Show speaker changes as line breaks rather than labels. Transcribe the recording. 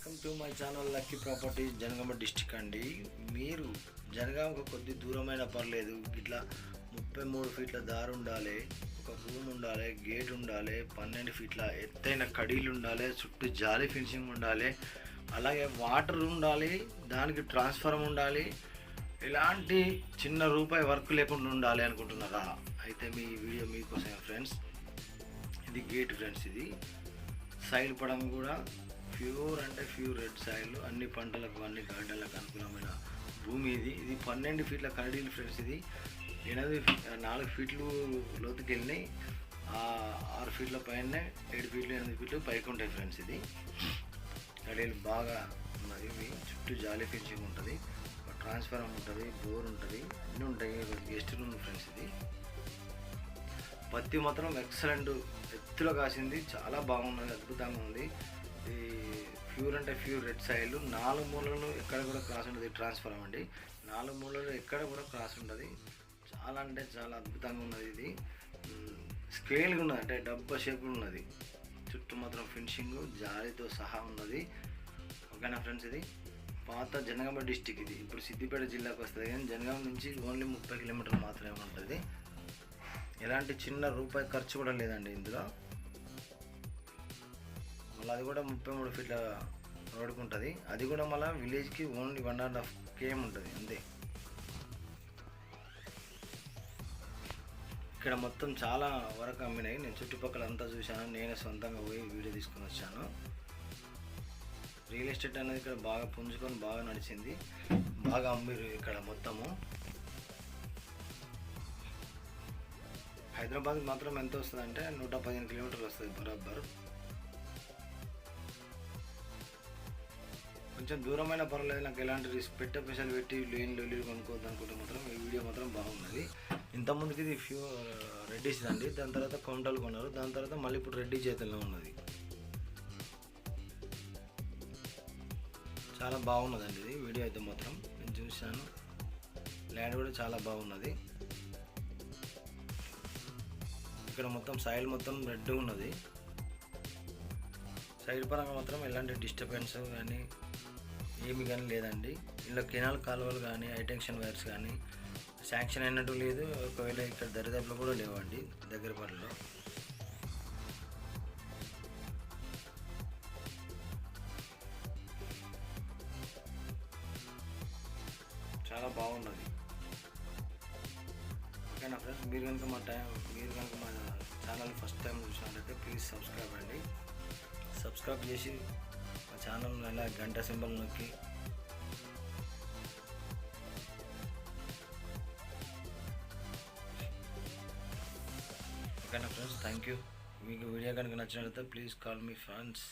Welcome to my channel Lucky Properties Janagama district అండి. మీరు జనగామకు కొద్ది దూరమైన పర్లేదు, ఇట్లా 33 ఫీట్ల దారి ఉండాలి, ఒక రూమ్ ఉండాలి, గేట్ ఉండాలి, 12 ఫీట్ల ఎత్తైన కడీలు ఉండాలి, చుట్టూ జాలీ ఫినిషింగ్ ఉండాలి, అలాగే వాటర్ ఉండాలి, దానికి ట్రాన్స్ఫార్మర్ ఉండాలి, ఇలాంటి చిన్న రూపాయి వర్క్ లేకుండా ఉండాలి అనుకుంటున్నారా? అయితే మీ వీడియో మీకోసమే ఫ్రెండ్స్. ఇది గేట్ ఫ్రెండ్స్. ఇది సైడ్ పడం కూడా ప్యూర్ అంటే ప్యూర్ రెడ్ సాయిల్, అన్ని పంటలకు అన్ని గార్డెన్లకు అనుకూలమైన భూమి. ఇది 12 ఫీట్ల కరడీలు ఫ్రెండ్స్. ఇది 4 ఫీట్లు లోతుకి వెళ్ళినాయి, 6 ఫీట్ల పైన 7 ఫీట్లు 8 ఫీట్లు పైకి ఉంటాయి ఫ్రెండ్స్. ఇది కడీలు బాగా ఉన్నది. ఇవి చుట్టూ జాలీ ఫినిషింగ్ ఉంటుంది, ట్రాన్స్ఫార్మర్ ఉంటుంది, బోర్ ఉంటుంది, అన్నీ ఉంటాయి. Guest room friends. ఇది పత్తి మాత్రం ఎక్సలెంట్ ఎత్తులో కాసింది, చాలా బాగున్నది, అద్భుతంగా ఉంది. ఈ ప్యూర్ అంటే ప్యూర్ రెడ్ సాయిల్. 4 మూలలు ఎక్కడ కూడా క్రాస్ ఉంటుంది. ట్రాన్స్ఫార్మర్ అండి, 4 మూలలు ఎక్కడ కూడా క్రాస్ ఉంటుంది. చాలా అంటే చాలా అద్భుతంగా ఉన్నది. ఇది స్కేల్గా ఉన్నది, అంటే డబ్బా షేప్ ఉన్నది. చుట్టూ మాత్రం ఫినిషింగ్ జాలీతో సహా ఉన్నది. ఓకేనా ఫ్రెండ్స్? ఇది పాత జనగామ డిస్టిక్. ఇది ఇప్పుడు సిద్దిపేట జిల్లాకు వస్తుంది, కానీ జనగామ నుంచి ఓన్లీ 30 కిలోమీటర్లు మాత్రమే ఉంటుంది. ఎలాంటి చిన్న రూపాయి ఖర్చు కూడా లేదండి ఇందులో. మళ్ళీ అది కూడా 33 ఫీట్ల రోడ్డుకు ఉంటుంది. అది కూడా మళ్ళీ విలేజ్కి ఓన్లీ 1.5 km ఉంటుంది అంతే. ఇక్కడ మొత్తం చాలా వరకు అమ్మినాయి. నేను చుట్టుపక్కల అంతా చూశాను, నేనే సొంతంగా పోయి వీడియో తీసుకొని వచ్చాను. రియల్ ఎస్టేట్ అనేది ఇక్కడ బాగా పుంజుకొని బాగా నడిచింది, బాగా అమ్మిరు ఇక్కడ మొత్తము. హైదరాబాద్ మాత్రం ఎంత వస్తుంది అంటే 115 కిలోమీటర్లు వస్తుంది బరాబర్. కొంచెం దూరమైన పర్వాలేదు, నాకు ఎలాంటి రిస్క్ పైసలు పెట్టి లొల్లి కొనుక్కోవద్దు అనుకుంటే మాత్రం ఈ వీడియో మాత్రం బాగున్నది. ఇంతకుముందుకి ఇది రెడ్డిస్ అండి, దాని తర్వాత కౌంటర్లు కొన్నారు, దాని తర్వాత మళ్ళీ ఇప్పుడు రెడ్డి చేతుల్లో ఉన్నది. చాలా బాగున్నదండి ఇది వీడియో అయితే మాత్రం. నేను చూశాను, ల్యాండ్ కూడా చాలా బాగున్నది. ఇక్కడ మొత్తం సాయిల్ మొత్తం రెడ్ ఉన్నది. సైడ్ పరంగా మాత్రం ఎలాంటి డిస్టర్బెన్స్ కానీ ఏమి కానీ లేదండి. ఇలా కెనాల్ కాలువలు కానీ హైటెన్షన్ వైర్స్ కానీ శాంక్షన్ అయినట్టు లేదు. ఒకవేళ ఇక్కడ దరిదాపులో కూడా లేవండి దగ్గర పనిలో. చాలా బాగున్నది. ఓకేనా ఫ్రెండ్స్? మీరు కనుక మా ఛానల్ ఫస్ట్ టైం చూసినట్లయితే ప్లీజ్ సబ్స్క్రైబ్ అండి. సబ్స్క్రైబ్ చేసి మా ఛానల్ అలా గంట సింబల్ నొక్కి ఓకేనా ఫ్రెండ్స్? Thank you. మీకు వీడియో కనుక నచ్చినట్లయితే ప్లీజ్ కాల్ మీ ఫ్రెండ్స్.